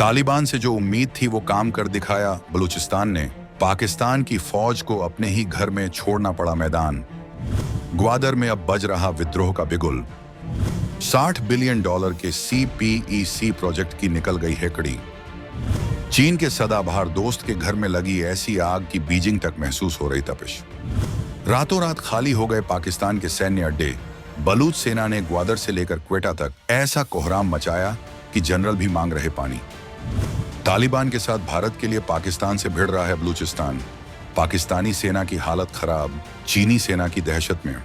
तालिबान से जो उम्मीद थी वो काम कर दिखाया बलूचिस्तान ने। पाकिस्तान की फौज को अपने ही घर में छोड़ना पड़ा मैदान। ग्वादर में अब बज रहा विद्रोह का बिगुल। $60 बिलियन के CPEC प्रोजेक्ट की निकल गई हेकड़ी। चीन के सदाबहार दोस्त के घर में लगी ऐसी आग कि बीजिंग तक महसूस हो रही तपिश। रातों रात खाली हो गए पाकिस्तान के सैन्य अड्डे। बलूच सेना ने ग्वादर से लेकर क्वेटा तक ऐसा कोहराम मचाया कि जनरल भी मांग रहे पानी। तालिबान के साथ भारत के लिए पाकिस्तान से भिड़ रहा है बलूचिस्तान। पाकिस्तानी सेना की हालत खराब, चीनी सेना की दहशत में।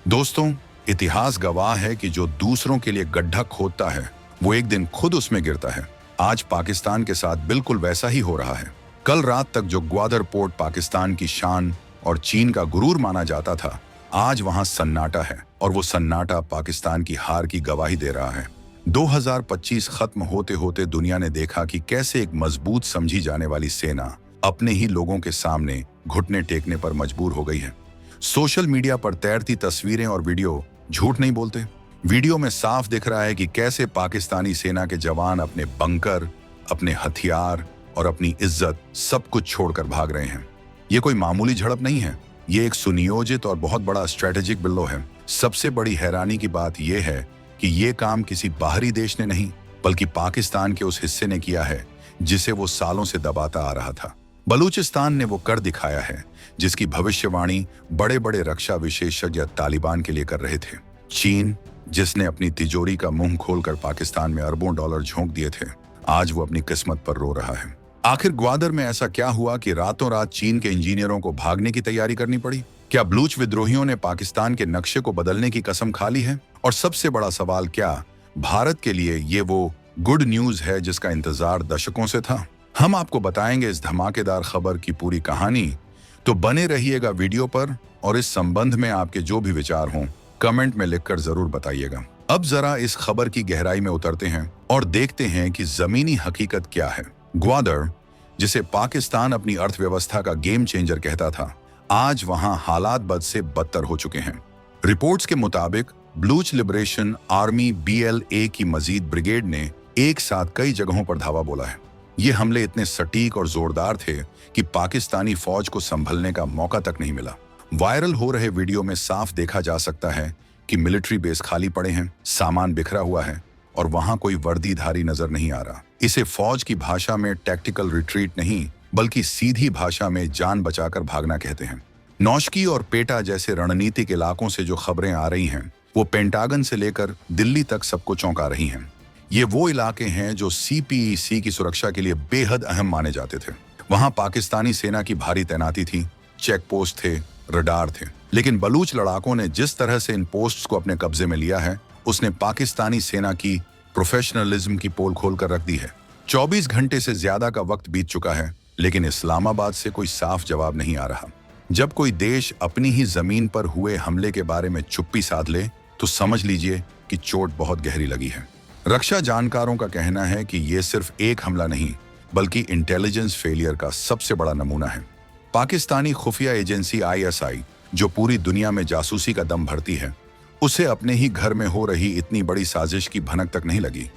दोस्तों, इतिहास गवाह है कि जो दूसरों के लिए गड्ढा खोदता है वो एक दिन खुद उसमें गिरता है। आज पाकिस्तान के साथ बिल्कुल वैसा ही हो रहा है। कल रात तक जो ग्वादर पोर्ट पाकिस्तान की शान और चीन का गुरूर माना जाता था, आज वहां सन्नाटा है और वो सन्नाटा पाकिस्तान की हार की गवाही दे रहा है। 2025 खत्म होते होते दुनिया ने देखा कि कैसे एक मजबूत समझी जाने वाली सेना अपने ही लोगों के सामने घुटने टेकने पर मजबूर हो गई है। सोशल मीडिया पर तैरती तस्वीरें और वीडियो झूठ नहीं बोलते। वीडियो में साफ दिख रहा है कि कैसे पाकिस्तानी सेना के जवान अपने बंकर, अपने हथियार और अपनी इज्जत सब कुछ छोड़कर भाग रहे हैं। ये कोई मामूली झड़प नहीं है, ये एक सुनियोजित और बहुत बड़ा स्ट्रेटेजिक बिल्लो है। सबसे बड़ी हैरानी की बात यह है कि ये काम किसी बाहरी देश ने नहीं बल्कि पाकिस्तान के उस हिस्से ने किया है जिसे वो सालों से दबाता आ रहा था। बलूचिस्तान ने वो कर दिखाया है जिसकी भविष्यवाणी बड़े बड़े रक्षा विशेषज्ञ तालिबान के लिए कर रहे थे। चीन, जिसने अपनी तिजोरी का मुंह खोलकर पाकिस्तान में अरबों डॉलर झोंक दिए थे, आज वो अपनी किस्मत पर रो रहा है। आखिर ग्वादर में ऐसा क्या हुआ कि रातों रात चीन के इंजीनियरों को भागने की तैयारी करनी पड़ी? क्या बलूच विद्रोहियों ने पाकिस्तान के नक्शे को बदलने की कसम खा ली है? और सबसे बड़ा सवाल, क्या भारत के लिए ये वो गुड न्यूज है जिसका इंतजार दशकों से था? हम आपको बताएंगे इस धमाकेदार खबर की पूरी कहानी, तो बने रहिएगा वीडियो पर और इस संबंध में आपके जो भी विचार हों कमेंट में लिखकर जरूर बताइएगा। अब जरा इस खबर की गहराई में उतरते हैं और देखते हैं कि जमीनी हकीकत क्या है। ग्वादर, जिसे पाकिस्तान अपनी अर्थव्यवस्था का गेम चेंजर कहता था, आज वहां हालात बद से बदतर हो चुके हैं। रिपोर्ट्स के मुताबिक बलूच लिबरेशन आर्मी BLA की मजीद ब्रिगेड ने एक साथ कई जगहों पर धावा बोला है। ये हमले इतने सटीक और जोरदार थे कि पाकिस्तानी फौज को संभलने का मौका तक नहीं मिला। वायरल हो रहे वीडियो में साफ देखा जा सकता है कि मिलिट्री बेस खाली पड़े हैं, सामान बिखरा हुआ है और वहां कोई वर्दीधारी नजर नहीं आ रहा। इसे फौज की भाषा में टैक्टिकल रिट्रीट नहीं बल्कि सीधी भाषा में जान बचाकर भागना कहते हैं। नौशकी और पेटा जैसे रणनीतिक इलाकों से जो खबरें आ रही हैं वो पेंटागन से लेकर दिल्ली तक सबको चौंका रही हैं। ये वो इलाके हैं जो CPEC की सुरक्षा के लिए बेहद अहम माने जाते थे। वहां पाकिस्तानी सेना की भारी तैनाती थी, चेक पोस्ट थे, रडार थे। लेकिन बलूच लड़ाकों ने जिस तरह से इन पोस्ट्स को अपने कब्जे में लिया है, उसने पाकिस्तानी सेना की प्रोफेशनलिज्म की पोल खोलकर रख दी है। 24 घंटे से ज्यादा का वक्त बीत चुका है, लेकिन इस्लामाबाद से कोई साफ जवाब नहीं आ रहा। जब कोई देश अपनी ही जमीन पर हुए हमले के बारे में चुप्पी साध ले तो समझ लीजिए कि चोट बहुत गहरी लगी है। रक्षा जानकारों का कहना है कि यह सिर्फ एक हमला नहीं बल्कि इंटेलिजेंस फेलियर का सबसे बड़ा नमूना है। पाकिस्तानी खुफिया एजेंसी ISI, जो पूरी दुनिया में जासूसी का दम भरती है, उसे अपने ही घर में हो रही इतनी बड़ी साजिश की भनक तक नहीं लगी।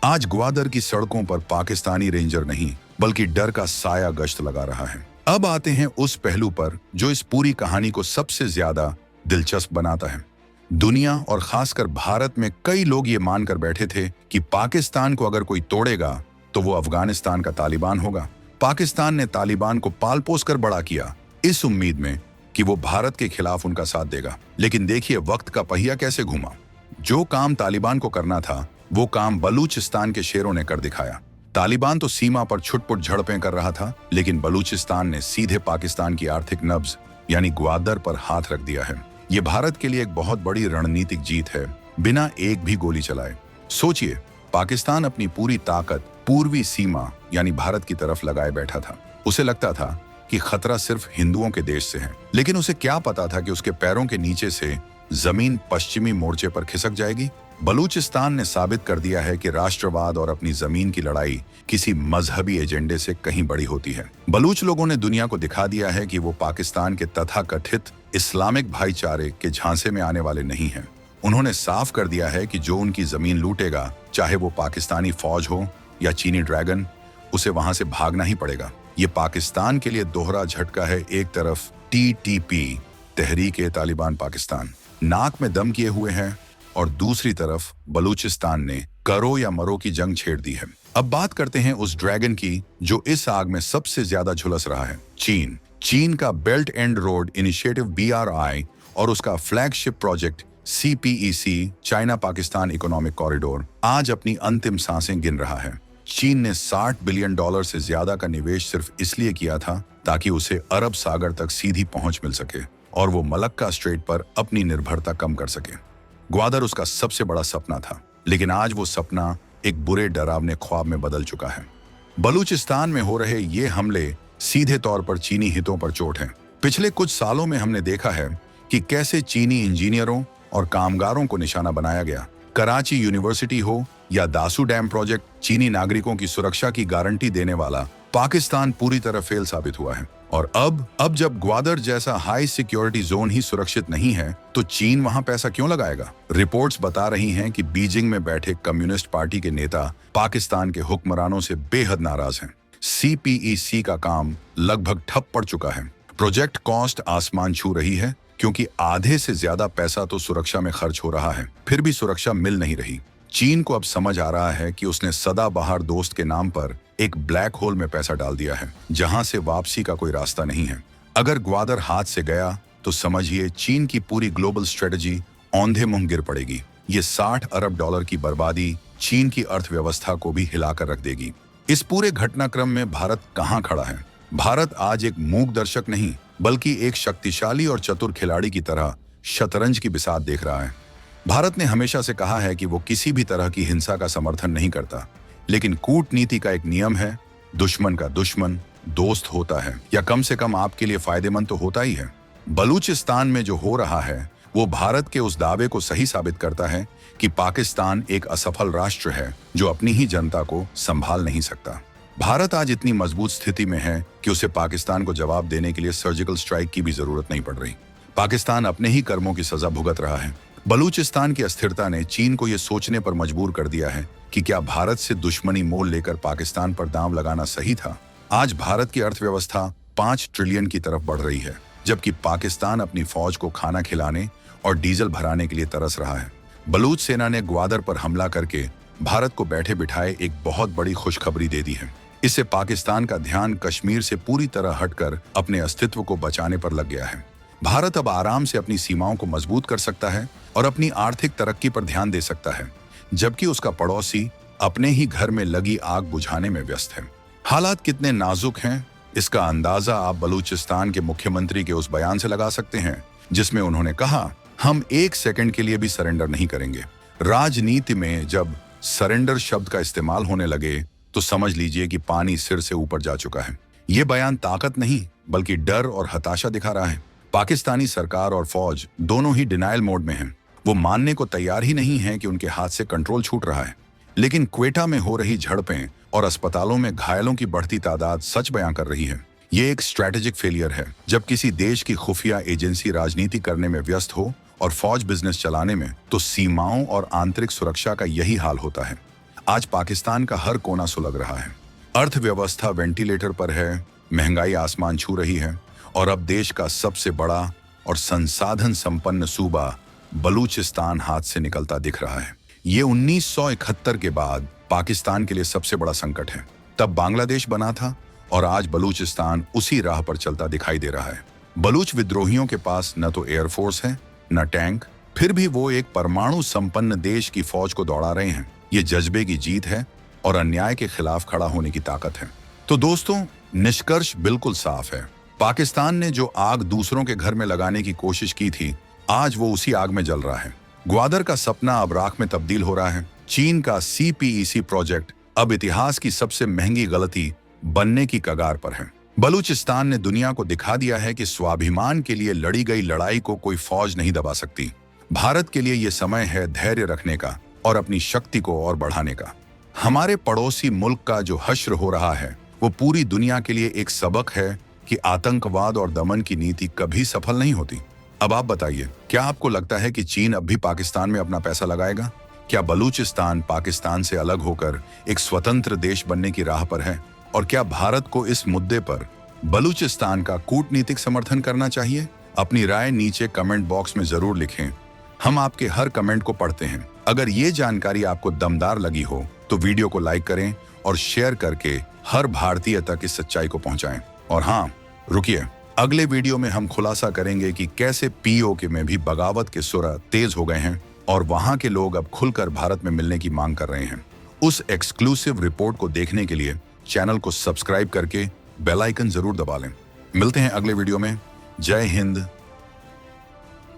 आज ग्वादर की सड़कों पर पाकिस्तानी रेंजर नहीं बल्कि डर का साया गश्त लगा रहा है। अब आते हैं उस पहलू पर जो इस पूरी कहानी को सबसे ज्यादा दिलचस्प बनाता है। दुनिया और खासकर भारत में कई लोग ये मानकर बैठे थे कि पाकिस्तान को अगर कोई तोड़ेगा तो वो अफगानिस्तान का तालिबान होगा। पाकिस्तान ने तालिबान को पाल पोस कर बड़ा किया इस उम्मीद में कि वो भारत के खिलाफ उनका साथ देगा। लेकिन देखिए वक्त का पहिया कैसे घूमा। जो काम तालिबान को करना था वो काम बलूचिस्तान के शेरों ने कर दिखाया। तालिबान तो सीमा पर छुटपुट झड़पें कर रहा था, लेकिन बलूचिस्तान ने सीधे पाकिस्तान की आर्थिक नब्ज यानी ग्वादर पर हाथ रख दिया है। ये भारत के लिए एक बहुत बड़ी रणनीतिक जीत है, बिना एक भी गोली चलाए। सोचिए, पाकिस्तान अपनी पूरी ताकत पूर्वी सीमा यानी भारत की तरफ लगाए बैठा था। उसे लगता था कि खतरा सिर्फ हिंदुओं के देश से है, लेकिन उसे क्या पता था कि उसके पैरों के नीचे से जमीन पश्चिमी मोर्चे पर खिसक जाएगी। बलूचिस्तान ने साबित कर दिया है कि राष्ट्रवाद और अपनी जमीन की लड़ाई किसी मजहबी एजेंडे से कहीं बड़ी होती है। बलूच लोगों ने दुनिया को दिखा दिया है कि वो पाकिस्तान के तथाकथित इस्लामिक भाईचारे के झांसे में आने वाले नहीं हैं। उन्होंने साफ कर दिया है कि जो उनकी जमीन लूटेगा, चाहे वो पाकिस्तानी फौज हो या चीनी ड्रैगन, उसे वहां से भागना ही पड़ेगा। ये पाकिस्तान के लिए दोहरा झटका है। एक तरफ TTP, तहरीक-ए-तालिबान पाकिस्तान, नाक में दम किए हुए है, और दूसरी तरफ बलूचिस्तान ने करो या मरो की जंग छेड़ दी है। अब बात करते हैं उस ड्रैगन की जो इस आग में सबसे ज्यादा झुलस रहा है, चीन। चीन का belt and road initiative BRI और उसका flagship project CPEC, China Pakistan economic corridor, आज अपनी अंतिम सांसें गिन रहा है। चीन ने $60 बिलियन से ज्यादा का निवेश सिर्फ इसलिए किया था ताकि उसे अरब सागर तक सीधी पहुंच मिल सके और वो मलक्का स्ट्रेट पर अपनी निर्भरता कम कर सके। ग्वादर उसका सबसे बड़ा सपना था, लेकिन आज वो सपना एक बुरे डरावने ख्वाब में बदल चुका है। बलूचिस्तान में हो रहे ये हमले सीधे तौर पर चीनी हितों पर चोट है। पिछले कुछ सालों में हमने देखा है कि कैसे चीनी इंजीनियरों और कामगारों को निशाना बनाया गया। कराची यूनिवर्सिटी हो या दासू डैम प्रोजेक्ट, चीनी नागरिकों की सुरक्षा की गारंटी देने वाला पाकिस्तान पूरी तरह फेल साबित हुआ है। और अब जब ग्वादर जैसा हाई सिक्योरिटी जोन ही सुरक्षित नहीं है, तो चीन वहां पैसा क्यों लगाएगा? रिपोर्ट्स बता रही हैं कि बीजिंग में बैठे कम्युनिस्ट पार्टी के नेता पाकिस्तान के हुक्मरानों से बेहद नाराज हैं। CPEC का काम लगभग ठप पड़ चुका है। प्रोजेक्ट कॉस्ट आसमान छू रही है, क्योंकि आधे से ज्यादा पैसा तो सुरक्षा में खर्च हो रहा है, फिर भी सुरक्षा मिल नहीं रही। चीन को अब समझ आ रहा है कि उसने सदाबहार दोस्त के नाम पर एक ब्लैक होल में पैसा डाल दिया है, जहां से वापसी का कोई रास्ता नहीं है। अगर ग्वादर हाथ से गया तो समझिए चीन की पूरी ग्लोबल स्ट्रेटजी औंधे मुंह गिर पड़ेगी। ये $60 अरब की बर्बादी चीन की अर्थव्यवस्था को भी हिलाकर रख देगी। इस पूरे घटनाक्रम में भारत कहां खड़ा है? भारत आज एक मूक दर्शक नहीं, बल्कि एक शक्तिशाली और चतुर खिलाड़ी की तरह शतरंज की बिसात देख रहा है। भारत ने हमेशा से कहा है कि वो किसी भी तरह की हिंसा का समर्थन नहीं करता, लेकिन कूटनीति का एक नियम है, दुश्मन का दुश्मन दोस्त होता है, या कम से कम आपके लिए फायदेमंद तो होता ही है। बलूचिस्तान में जो हो रहा है वो भारत के उस दावे को सही साबित करता है कि पाकिस्तान एक असफल राष्ट्र है जो अपनी ही जनता को संभाल नहीं सकता। भारत आज इतनी मजबूत स्थिति में है कि उसे पाकिस्तान को जवाब देने के लिए सर्जिकल स्ट्राइक की भी जरूरत नहीं पड़ रही। पाकिस्तान अपने ही कर्मों की सजा भुगत रहा है। बलूचिस्तान की अस्थिरता ने चीन को यह सोचने पर मजबूर कर दिया है कि क्या भारत से दुश्मनी मोल लेकर पाकिस्तान पर दांव लगाना सही था। आज भारत की अर्थव्यवस्था 5 ट्रिलियन की तरफ बढ़ रही है, जबकि पाकिस्तान अपनी फौज को खाना खिलाने और डीजल भराने के लिए तरस रहा है। बलूच सेना ने ग्वादर पर हमला करके भारत को बैठे बिठाए एक बहुत बड़ी खुशखबरी दे दी है। इससे पाकिस्तान का ध्यान कश्मीर से पूरी तरह हटकर अपने अस्तित्व को बचाने पर लग गया है। भारत अब आराम से अपनी सीमाओं को मजबूत कर सकता है और अपनी आर्थिक तरक्की पर ध्यान दे सकता है, जबकि उसका पड़ोसी अपने ही घर में लगी आग बुझाने में व्यस्त है। हालात कितने नाजुक हैं, इसका अंदाजा आप बलूचिस्तान के मुख्यमंत्री के उस बयान से लगा सकते हैं, जिसमें उन्होंने कहा, हम 1 सेकंड के लिए भी सरेंडर नहीं करेंगे। राजनीति में जब सरेंडर शब्द का इस्तेमाल होने लगे तो समझ लीजिए कि पानी सिर से ऊपर जा चुका है। ये बयान ताकत नहीं, बल्कि डर और हताशा दिखा रहा है। पाकिस्तानी सरकार और फौज दोनों ही डिनायल मोड में हैं। वो मानने को तैयार ही नहीं है कि उनके हाथ से कंट्रोल छूट रहा है। लेकिन क्वेटा में हो रही झड़पें और अस्पतालों में घायलों की बढ़ती तादाद सच बयां कर रही है। ये एक स्ट्रैटेजिक फेलियर है। जब किसी देश की खुफिया एजेंसी राजनीति करने में व्यस्त हो और फौज बिजनेस चलाने में, तो सीमाओं और आंतरिक सुरक्षा का यही हाल होता है। आज पाकिस्तान का हर कोना सुलग रहा है। अर्थव्यवस्था वेंटिलेटर पर है, महंगाई आसमान छू रही है, और अब देश का सबसे बड़ा और संसाधन संपन्न सूबा बलूचिस्तान हाथ से निकलता दिख रहा है। ये 1971 के बाद पाकिस्तान के लिए सबसे बड़ा संकट है। तब बांग्लादेश बना था और आज बलूचिस्तान उसी राह पर चलता दिखाई दे रहा है। बलूच विद्रोहियों के पास न तो एयरफोर्स है न टैंक, फिर भी वो एक परमाणु संपन्न देश की फौज को दौड़ा रहे हैं। ये जज्बे की जीत है और अन्याय के खिलाफ खड़ा होने की ताकत है। तो दोस्तों, निष्कर्ष बिल्कुल साफ है। पाकिस्तान ने जो आग दूसरों के घर में लगाने की कोशिश की थी, आज वो उसी आग में जल रहा है। ग्वादर का सपना अब राख में तब्दील हो रहा है। चीन का CPEC प्रोजेक्ट अब इतिहास की सबसे महंगी गलती बनने की कगार पर है। बलूचिस्तान ने दुनिया को दिखा दिया है कि स्वाभिमान के लिए लड़ी गई लड़ाई को कोई फौज नहीं दबा सकती। भारत के लिए यह समय है धैर्य रखने का और अपनी शक्ति को और बढ़ाने का। हमारे पड़ोसी मुल्क का जो हश्र हो रहा है, वो पूरी दुनिया के लिए एक सबक है कि आतंकवाद और दमन की नीति कभी सफल नहीं होती। अब आप बताइए, क्या आपको लगता है कि चीन अब भी पाकिस्तान में अपना पैसा लगाएगा, क्या बलूचिस्तान पाकिस्तान से अलग होकर एक स्वतंत्र देश बनने की राह पर है? और क्या भारत को इस मुद्दे पर बलूचिस्तान का कूटनीतिक समर्थन करना चाहिए? अपनी राय नीचे कमेंट बॉक्स में जरूर लिखें। हम आपके हर कमेंट को पढ़ते हैं। अगर ये जानकारी आपको दमदार लगी हो तो वीडियो को लाइक करें और शेयर करके हर भारतीय तक इस सच्चाई को पहुंचाएं। और हाँ, रुकिए, अगले वीडियो में हम खुलासा करेंगे कि कैसे पीओके में भी बगावत के सुर तेज हो गए हैं और वहां के लोग अब खुलकर भारत में मिलने की मांग कर रहे हैं। उस एक्सक्लूसिव रिपोर्ट को देखने के लिए चैनल को सब्सक्राइब करके बेल आइकन जरूर दबा लें। मिलते हैं अगले वीडियो में। जय हिंद,